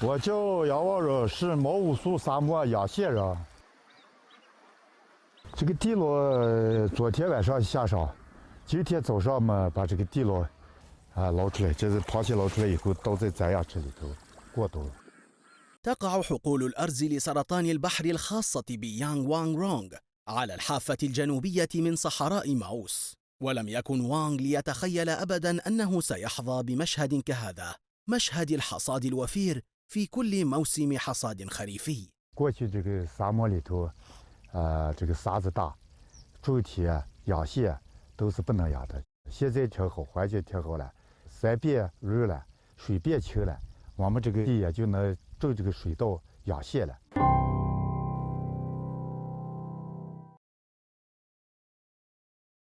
我叫杨望荣，是毛乌素沙漠亚谢人。这个地螺昨天晚上下上，今天早上嘛把这个地螺捞出来，这是螃蟹捞出来以后倒在咱俩这里头过冬。 تقع حقول الأرز لسرطان البحر الخاصة بيانغ وانغ رونغ على الحافة الجنوبية من صحراء ماوس، ولم يكن وانغ ليتخيل أبدا أنه سيحظى بمشهد كهذا، مشهد الحصاد الوفير في كل موسم حصاد خريفي. 过去这个沙漠里头，这个沙子大，种田养蟹都是不能养的。现在挺好，环境挺好了，山变绿了，水变清了，我们这个地也就能种这个水稻养蟹了。